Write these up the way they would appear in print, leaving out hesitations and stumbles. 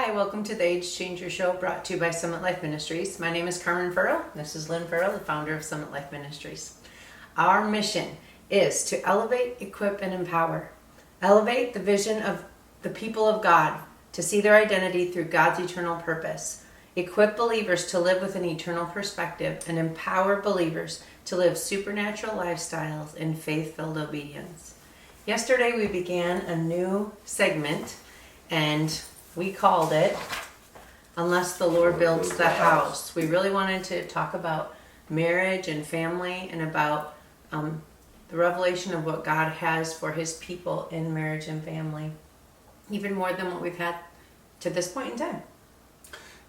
Hi, welcome to the Age Changer Show, brought to you by Summit Life Ministries. My name is Carmen Furrow. This is Lynn Furrow, the founder of Summit Life Ministries. Our mission is to elevate, equip, and empower. Elevate the vision of the people of God to see their identity through God's eternal purpose. Equip believers to live with an eternal perspective, and empower believers to live supernatural lifestyles in faith-filled obedience. Yesterday we began a new segment, and we called it Unless the Lord Builds the House. We really wanted to talk about marriage and family, and about the revelation of what God has for his people in marriage and family, even more than what we've had to this point in time.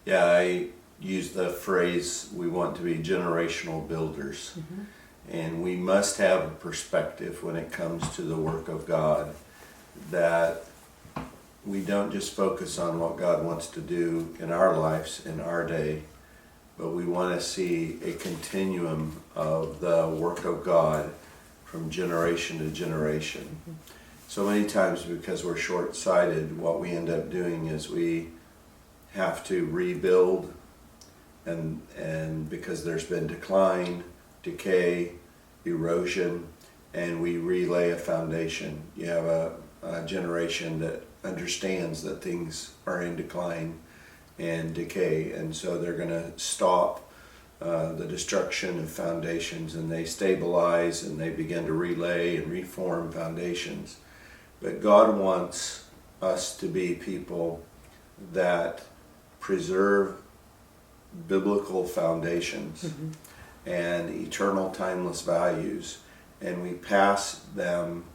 Yeah, I use the phrase, we want to be generational builders. Mm-hmm. And we must have a perspective when it comes to the work of God, that we don't just focus on what God wants to do in our lives, in our day, but we want to see a continuum of the work of God from generation to generation. Mm-hmm. So many times, because we're short-sighted, what we end up doing is we have to rebuild, and because there's been decline, decay, erosion, and we relay a foundation. You have a generation that understands that things are in decline and decay, and so they're going to stop the destruction of foundations, and they stabilize and they begin to relay and reform foundations. But God wants us to be people that preserve biblical foundations, mm-hmm. and eternal timeless values, and we pass them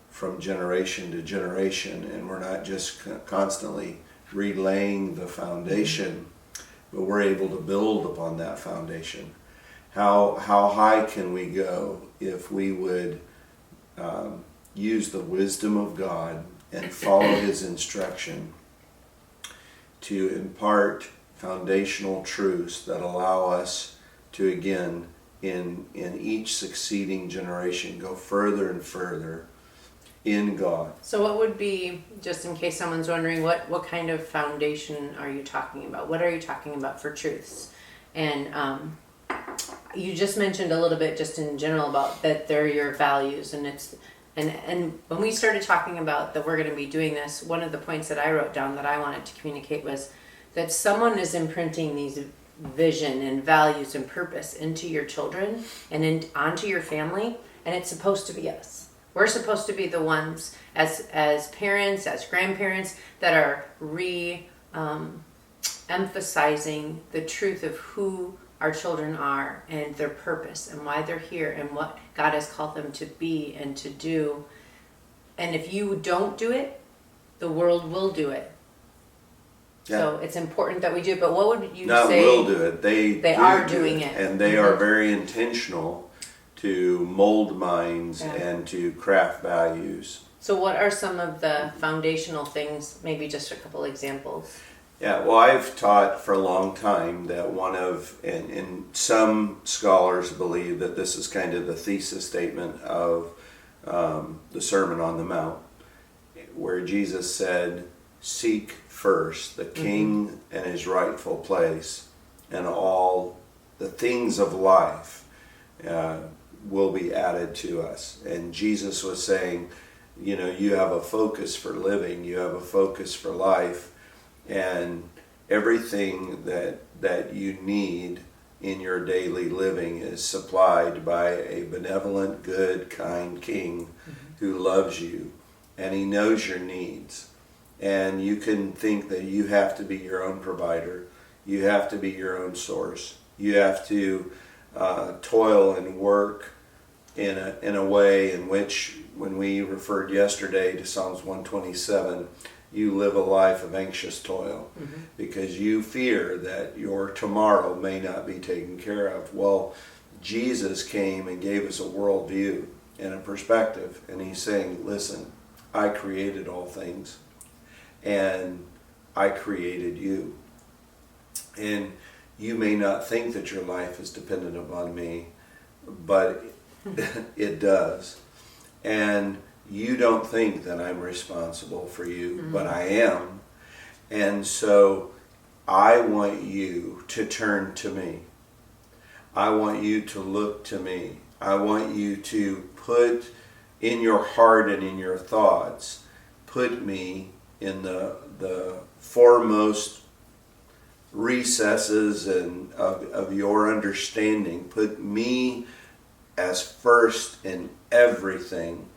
from generation to generation, and we're not just constantly relaying the foundation, but we're able to build upon that foundation. How high can we go if we would use the wisdom of God and follow his instruction to impart foundational truths that allow us to, again, in each succeeding generation, go further and further in God. So what would be, just in case someone's wondering, what kind of foundation are you talking about? What are you talking about for truths? And you just mentioned a little bit just in general about that they're your values, and it's and when we started talking about that we're going to be doing this, one of the points that I wrote down that I wanted to communicate was that someone is imprinting these vision and values and purpose into your children and onto your family, and it's supposed to be us. We're supposed to be the ones as parents, as grandparents, that are emphasizing the truth of who our children are and their purpose and why they're here and what God has called them to be and to do. And if you don't do it, the world will do it. Yeah. So it's important that we do it. But what would you say? Not will do it. They are doing it. And they are very intentional to mold minds, yeah, and to craft values. So what are some of the foundational things, maybe just a couple examples? Yeah, well, I've taught for a long time that and some scholars believe that this is kind of the thesis statement of the Sermon on the Mount, where Jesus said, seek first the King, mm-hmm. and his rightful place, and all the things of life will be added to us. And Jesus was saying, you have a focus for living, you have a focus for life, and everything that you need in your daily living is supplied by a benevolent, good, kind King, mm-hmm. who loves you, and he knows your needs. And you can think that you have to be your own provider, you have to be your own source, you have to toil and work in a way in which, when we referred yesterday to Psalms 127, you live a life of anxious toil, mm-hmm. because you fear that your tomorrow may not be taken care of. Well, Jesus came and gave us a worldview and a perspective, and he's saying, listen, I created all things, and I created you. And you may not think that your life is dependent upon me, but it does. And you don't think that I'm responsible for you, mm-hmm. but I am. And so I want you to turn to me. I want you to look to me. I want you to put in your heart and in your thoughts, put me in the foremost recesses and of your understanding. Put me as first in everything.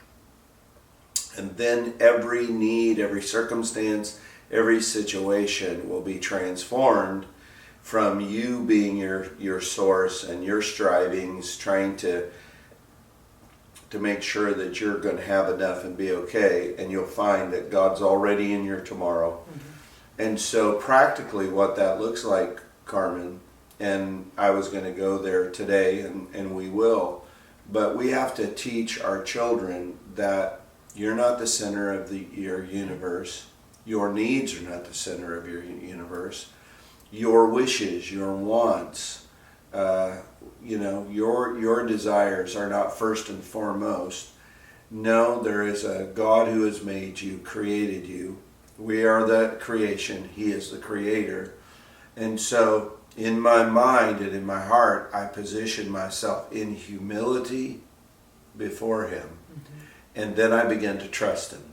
And then every need, every circumstance, every situation will be transformed from you being your source and your strivings, trying to make sure that you're going to have enough and be okay, and you'll find that God's already in your tomorrow. Mm-hmm. And so practically what that looks like, Carmen, and I was going to go there today, and we will, but we have to teach our children that you're not the center of your universe. Your needs are not the center of your universe. Your wishes, your wants, your desires are not first and foremost. No, there is a God who has made you, created you. We are the creation. He is the creator. And so in my mind and in my heart, I position myself in humility before him. Mm-hmm. And then I begin to trust him.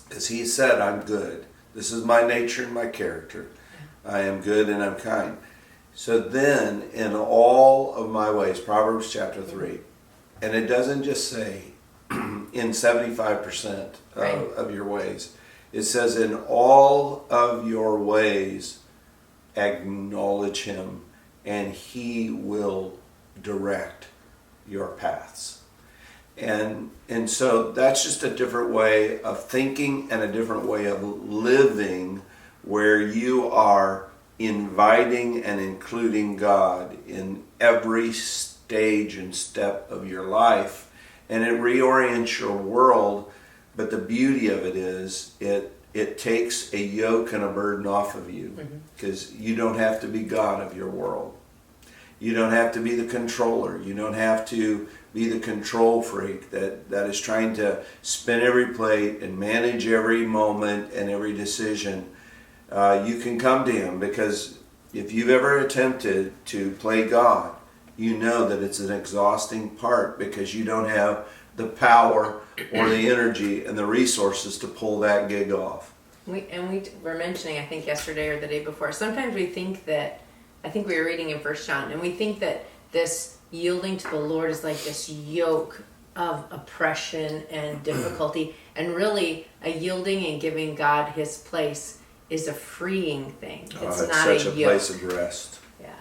Because he said, I'm good. This is my nature and my character. I am good and I'm kind. So then, in all of my ways, Proverbs chapter 3, and it doesn't just say in 75% of your ways. It says, in all of your ways, acknowledge him, and he will direct your paths. And so that's just a different way of thinking and a different way of living, where you are inviting and including God in every stage and step of your life. And it reorients your world, but the beauty of it is it takes a yoke and a burden off of you, because you don't have to be God of your world. You don't have to be the controller. You don't have to be the control freak that is trying to spin every plate and manage every moment and every decision. You can come to him, because if you've ever attempted to play God, you know that it's an exhausting part, because you don't have the power or the energy and the resources to pull that gig off. We were mentioning, I think yesterday or the day before, sometimes we think that, I think we were reading in 1 John, and we think that this yielding to the Lord is like this yoke of oppression and difficulty, and really a yielding and giving God his place is a freeing thing. It's not such a a yoke. place of rest. Yeah.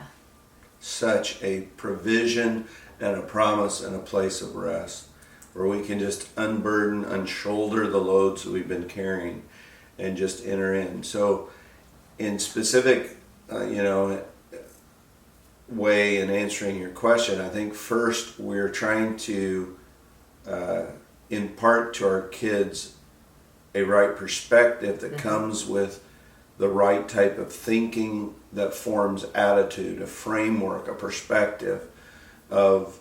Such a provision and a promise and a place of rest, where we can just unburden, unshoulder the loads that we've been carrying and just enter in. So in specific, way in answering your question, I think first we're trying to impart to our kids a right perspective that comes with the right type of thinking that forms attitude, a framework, a perspective of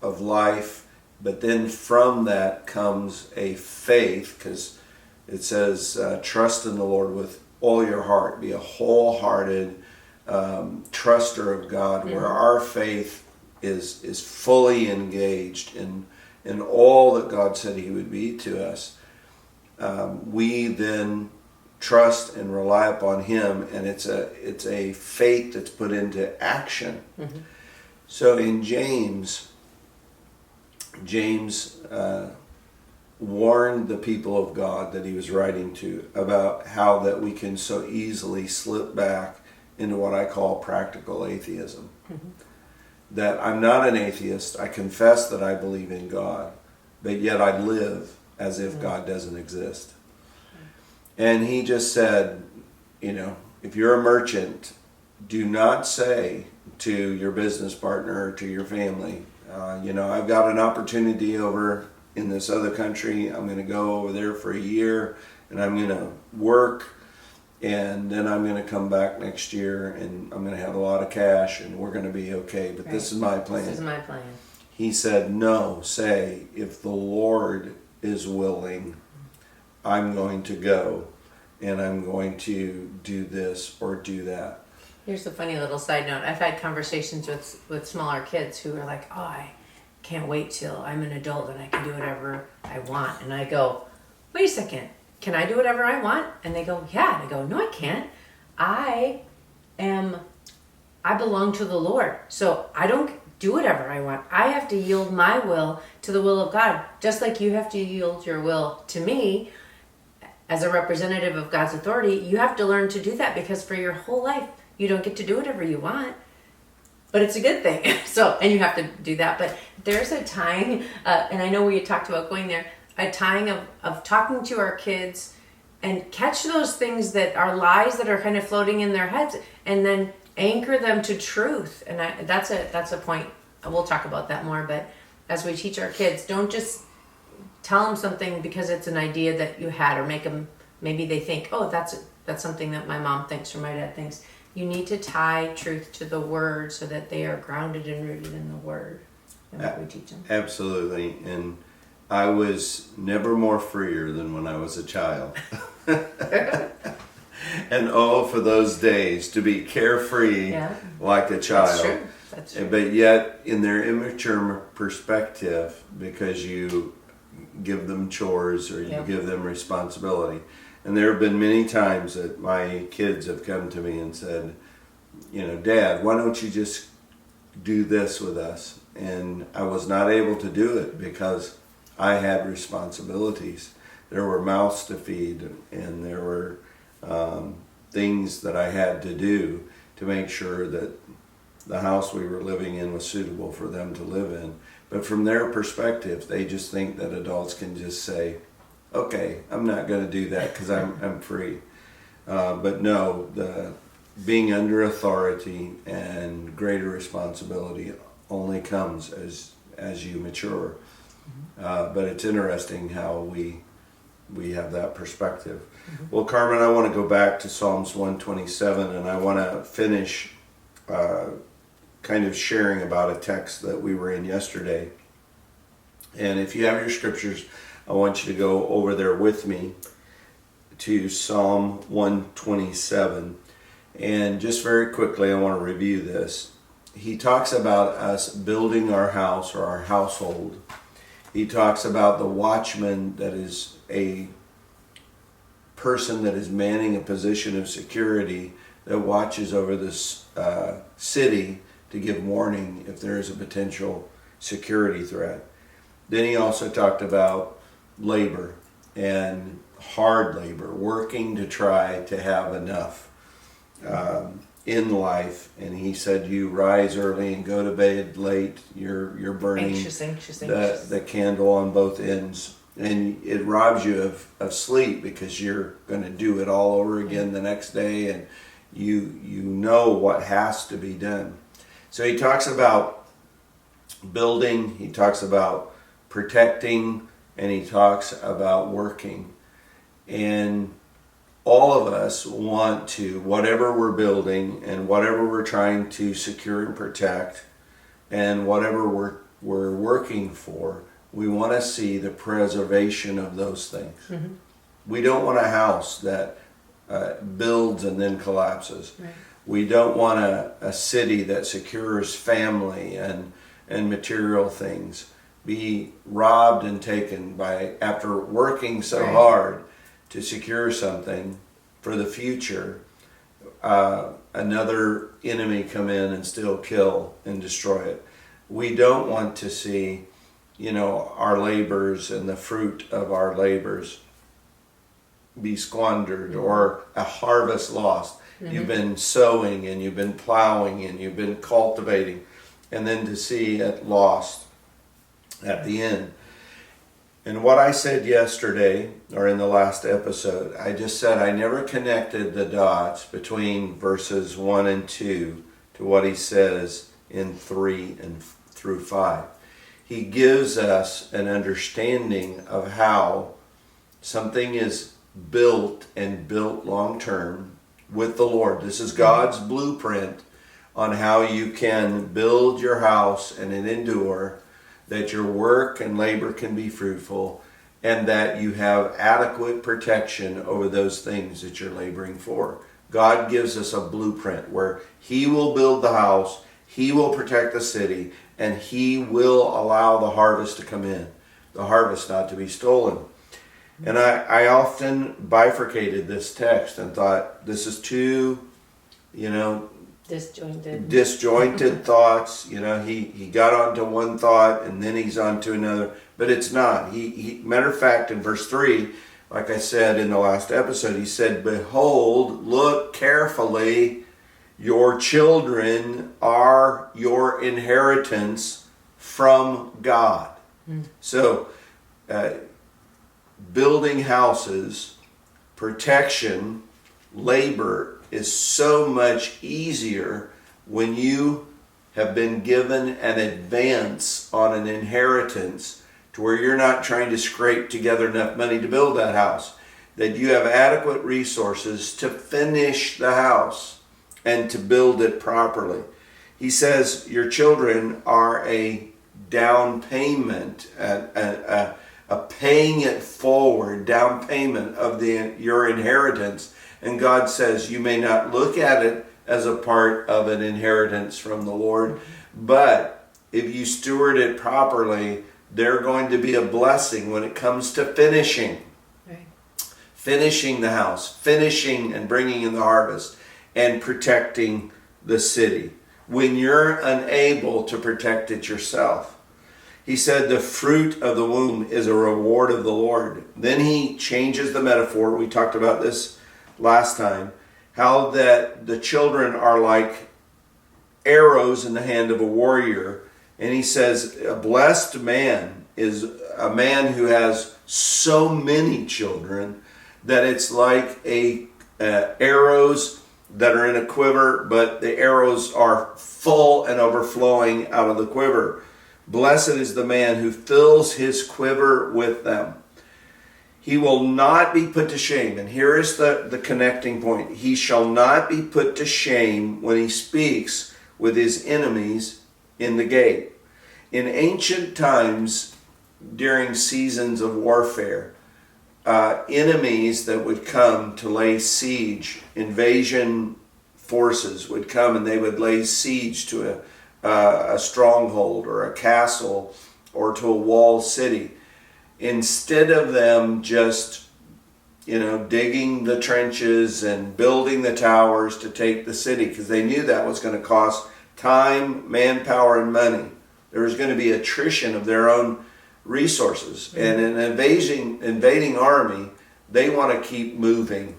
life. But then from that comes a faith, because it says, trust in the Lord with all your heart. Be a wholehearted truster of God, where our faith is fully engaged in all that God said he would be to us. We then trust and rely upon him, and it's a faith that's put into action. So in James warned the people of God that he was writing to about how that we can so easily slip back into what I call practical atheism. That I'm not an atheist. I confess that I believe in God, but yet I live as if God doesn't exist. And he just said, if you're a merchant, do not say to your business partner or to your family, I've got an opportunity over in this other country. I'm going to go over there for a year, and I'm going to work, and then I'm going to come back next year, and I'm going to have a lot of cash, and we're going to be okay. But this is my plan. This is my plan. He said, no, say, if the Lord is willing, I'm going to go, and I'm going to do this or do that. Here's a funny little side note. I've had conversations with smaller kids who are like, oh, I can't wait till I'm an adult and I can do whatever I want. And I go, wait a second, can I do whatever I want? And they go, yeah. And I go, no, I can't. I belong to the Lord. So I don't do whatever I want. I have to yield my will to the will of God, just like you have to yield your will to me as a representative of God's authority. You have to learn to do that, because for your whole life, you don't get to do whatever you want. But it's a good thing. And you have to do that. But there's a tying, and I know we had talked about going there, a tying of talking to our kids and catch those things that are lies that are kind of floating in their heads, and then anchor them to truth. And that's a point. We'll talk about that more. But as we teach our kids, don't just tell them something because it's an idea that you had, or make them, maybe they think, oh, that's something that my mom thinks or my dad thinks. You need to tie truth to the word so that they are grounded and rooted in the word and what we teach them. Absolutely. And I was never more freer than when I was a child. And oh, for those days to be carefree like a child. That's true. That's true. But yet, in their immature perspective, because you give them chores or you give them responsibility. And there have been many times that my kids have come to me and said, Dad, why don't you just do this with us? And I was not able to do it because I had responsibilities. There were mouths to feed, and there were things that I had to do to make sure that the house we were living in was suitable for them to live in. But from their perspective, they just think that adults can just say, okay, I'm not going to do that because I'm free. But no, the being under authority and greater responsibility only comes as you mature. But it's interesting how we have that perspective. Well, Carmen, I want to go back to Psalms 127, and I want to finish kind of sharing about a text that we were in yesterday. And if you have your scriptures, I want you to go over there with me to Psalm 127. And just very quickly, I want to review this. He talks about us building our house or our household. He talks about the watchman that is a person that is manning a position of security that watches over this city to give warning if there is a potential security threat. Then he also talked about labor and hard labor, working to try to have enough in life. And he said, you rise early and go to bed late. You're burning Anxious. the candle on both ends. And it robs you of sleep because you're going to do it all over again the next day, and you know what has to be done. So he talks about building, he talks about protecting, and he talks about working. And all of us want to, whatever we're building and whatever we're trying to secure and protect and whatever we're working for, we want to see the preservation of those things. Mm-hmm. We don't want a house that builds and then collapses. Right. We don't want a city that secures family and material things be robbed and taken by, after working so hard to secure something for the future, another enemy come in and still kill and destroy it. We don't want to see, our labors and the fruit of our labors be squandered or a harvest lost. Mm-hmm. You've been sowing and you've been plowing and you've been cultivating, and then to see it lost at the end. And what I said yesterday, or in the last episode, I just said I never connected the dots between verses 1 and 2 to what he says in 3 and through 5. He gives us an understanding of how something is built and built long term with the Lord. This is God's blueprint on how you can build your house and it endure, that your work and labor can be fruitful, and that you have adequate protection over those things that you're laboring for. God gives us a blueprint where He will build the house, He will protect the city, and He will allow the harvest to come in, the harvest not to be stolen. And I often bifurcated this text and thought, this is too, disjointed thoughts. He got onto one thought and then he's on to another, but it's not. Matter of fact, in verse 3, like I said in the last episode, he said, behold, look carefully, your children are your inheritance from God. So, building houses, protection, labor is so much easier when you have been given an advance on an inheritance to where you're not trying to scrape together enough money to build that house, that you have adequate resources to finish the house and to build it properly. He says your children are a down payment, a paying it forward down payment of your inheritance. And God says you may not look at it as a part of an inheritance from the Lord, but if you steward it properly, they're going to be a blessing when it comes to finishing. Right. Finishing the house, finishing and bringing in the harvest, and protecting the city when you're unable to protect it yourself. He said the fruit of the womb is a reward of the Lord. Then he changes the metaphor. We talked about this last time. How that the children are like arrows in the hand of a warrior. And he says a blessed man is a man who has so many children that it's like arrows that are in a quiver, but the arrows are full and overflowing out of the quiver. Blessed is the man who fills his quiver with them. He will not be put to shame. And here is the connecting point. He shall not be put to shame when he speaks with his enemies in the gate. In ancient times, during seasons of warfare, enemies that would come to lay siege, invasion forces would come and they would lay siege to a stronghold or a castle or to a walled city. Instead of them just, digging the trenches and building the towers to take the city, because they knew that was going to cost time, manpower, and money. There was going to be attrition of their own resources. And an invading army, they want to keep moving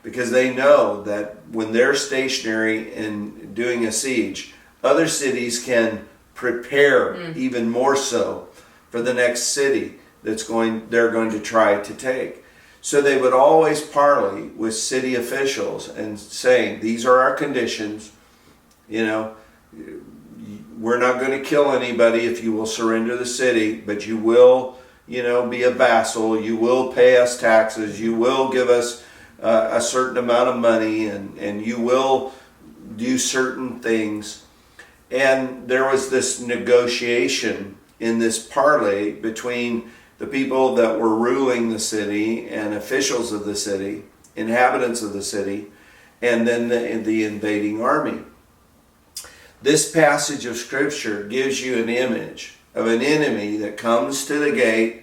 because they know that when they're stationary and doing a siege, other cities can prepare even more so for the next city they're going to try to take. So they would always parley with city officials and saying, these are our conditions. We're not going to kill anybody if you will surrender the city, but you will, be a vassal. You will pay us taxes. You will give us a certain amount of money, and you will do certain things. And there was this negotiation in this parley between the people that were ruling the city and officials of the city, inhabitants of the city, and then the invading army. This passage of Scripture gives you an image of an enemy that comes to the gate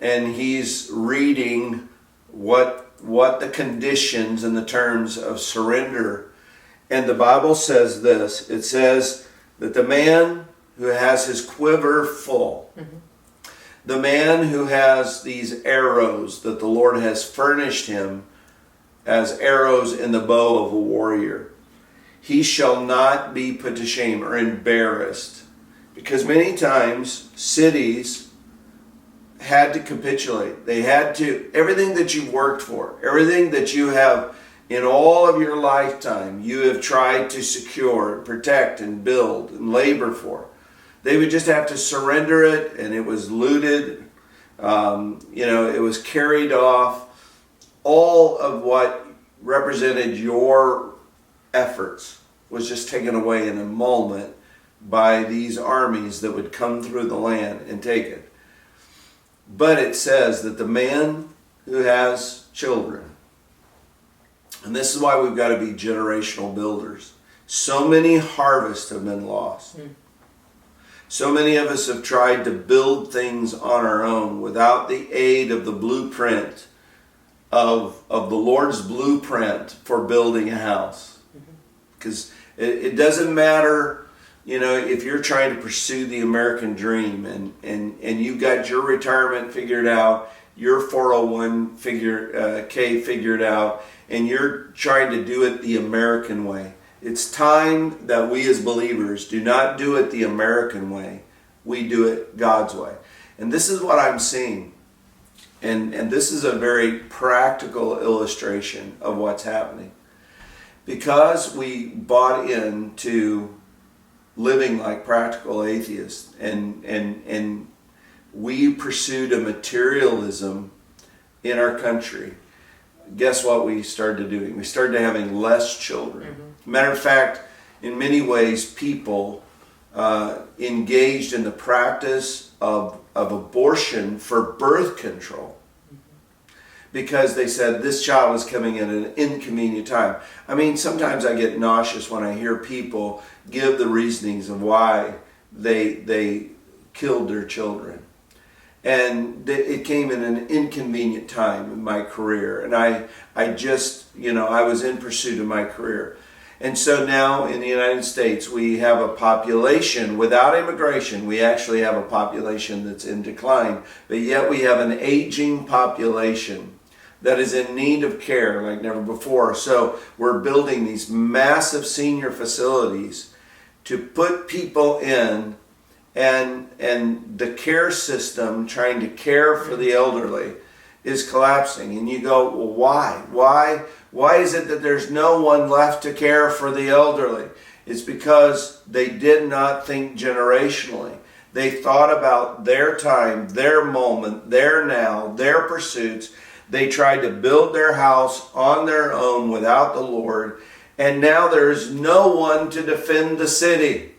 and he's reading what the conditions and the terms of surrender. And the Bible says this. It says that the man who has his quiver full, the man who has these arrows that the Lord has furnished him as arrows in the bow of a warrior, he shall not be put to shame or embarrassed. Because many times cities had to capitulate. They had to, everything that you've worked for, everything that you have in all of your lifetime, you have tried to secure, protect, and build, and labor for. They would just have to surrender it, and it was looted. It was carried off. All of what represented your efforts was just taken away in a moment by these armies that would come through the land and take it. But it says that the man who has children, and this is why we've got to be generational builders. So many harvests have been lost. So many of us have tried to build things on our own without the aid of the blueprint of the Lord's blueprint for building a house. Because it doesn't matter, if you're trying to pursue the American dream and you've got your retirement figured out, your 401k figured out, and you're trying to do it the American way. It's time that we as believers do not do it the American way. We do it God's way. And this is what I'm seeing. And this is a very practical illustration of what's happening. Because we bought into living like practical atheists and we pursued a materialism in our country, guess what we started doing? We started having less children. Matter of fact, in many ways, people engaged in the practice of abortion for birth control because they said this child is coming at an inconvenient time. I mean, sometimes I get nauseous when I hear people give the reasonings of why they killed their children. And it came in an inconvenient time in my career. And I was in pursuit of my career. And so now in the United States, we have a population, without immigration, we actually have a population that's in decline. But yet we have an aging population that is in need of care like never before. So we're building these massive senior facilities to put people in, and the care system trying to care for the elderly is collapsing. And you go, well, why? Why is it that there's no one left to care for the elderly? It's because they did not think generationally. They thought about their time, their moment, their now, their pursuits. They tried to build their house on their own without the Lord. And now there's no one to defend the city.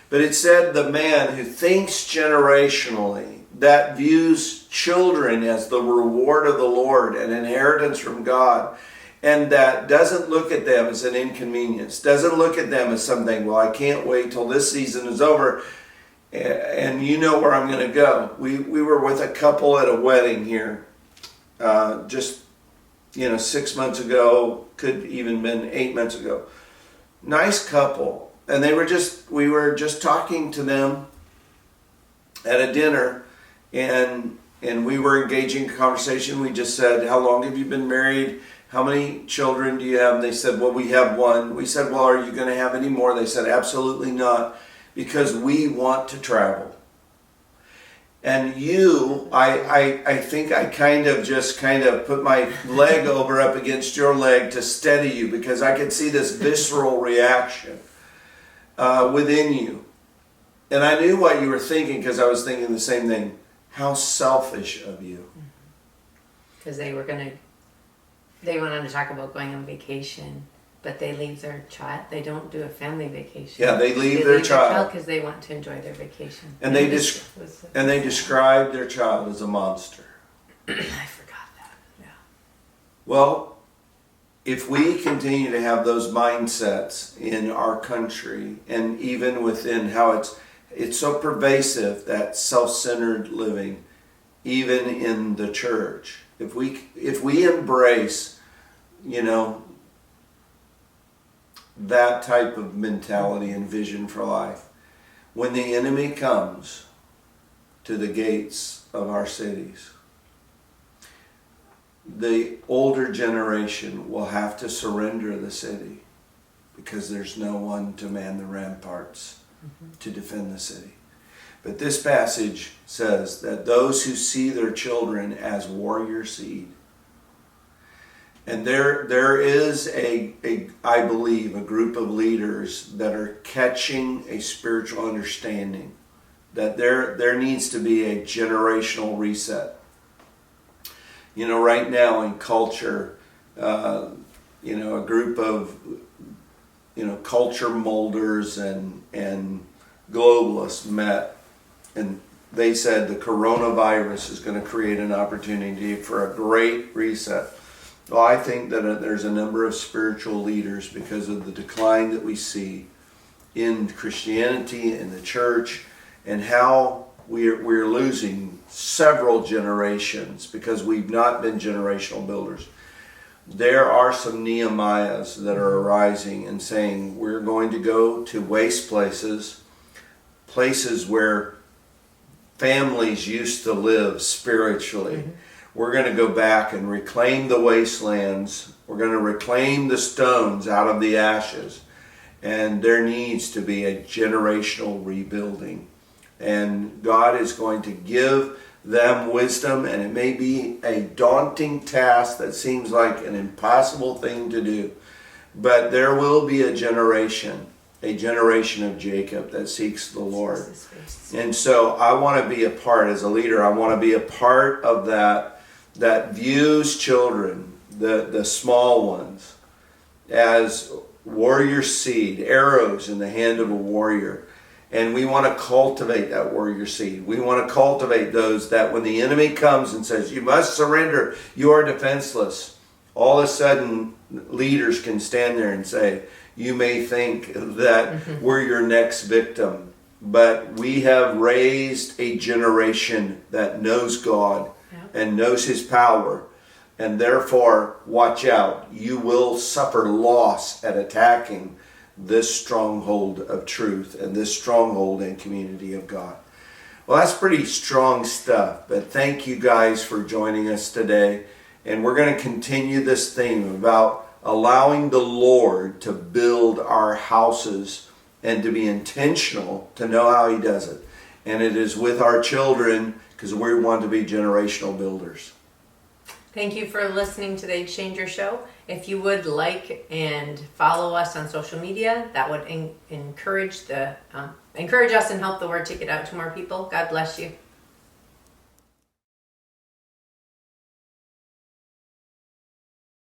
But it said the man who thinks generationally, that views children as the reward of the Lord, an inheritance from God, and that doesn't look at them as an inconvenience, doesn't look at them as something, well, I can't wait till this season is over, and you know where I'm going to go. We were with a couple at a wedding here, just 6 months ago, could even been 8 months ago. Nice couple. And we were just talking to them at a dinner, and we were engaging in conversation. We just said, how long have you been married? How many children do you have? And they said, well, we have one. We said, well, are you going to have any more? They said, absolutely not, because we want to travel. And I think I kind of put my leg up against your leg to steady you, because I could see this visceral reaction within you. And I knew what you were thinking, because I was thinking the same thing. How selfish of you. Because they wanted to talk about going on vacation, but they leave their child. They don't do a family vacation. Yeah, they leave their child because they want to enjoy their vacation. And they described their child as a monster. I forgot that. Yeah. Well, if we continue to have those mindsets in our country, and even within how it's so pervasive, that self-centered living, even in the church, if we embrace, that type of mentality and vision for life, when the enemy comes to the gates of our cities, the older generation will have to surrender the city, because there's no one to man the ramparts to defend the city. But this passage says that those who see their children as warrior seed, and there is I believe, a group of leaders that are catching a spiritual understanding that there needs to be a generational reset. Right now in culture, a group of, culture molders and globalists met, and they said the coronavirus is going to create an opportunity for a great reset. Well, I think that there's a number of spiritual leaders, because of the decline that we see in Christianity, in the church, and how we're losing several generations because we've not been generational builders. There are some Nehemiahs that are arising and saying, we're going to go to waste places, places where families used to live spiritually. Mm-hmm. We're going to go back and reclaim the wastelands. We're going to reclaim the stones out of the ashes. And there needs to be a generational rebuilding. And God is going to give them wisdom, and it may be a daunting task that seems like an impossible thing to do. But there will be a generation of Jacob that seeks the Lord. And so I want to be a part, as a leader, I want to be a part of that views children, the small ones, as warrior seed, arrows in the hand of a warrior. And we want to cultivate that warrior seed. We want to cultivate those that when the enemy comes and says, you must surrender, you are defenseless, all of a sudden leaders can stand there and say, you may think that we're your next victim, but we have raised a generation that knows God and knows His power. And therefore, watch out. You will suffer loss at attacking this stronghold of truth and this stronghold and community of God. Well, that's pretty strong stuff. But thank you guys for joining us today. And we're going to continue this theme about allowing the Lord to build our houses and to be intentional to know how He does it. And it is with our children, because we want to be generational builders. Thank you for listening to the Exchanger Show. If you would like and follow us on social media, that would encourage us and help the word to get out to more people. God bless you.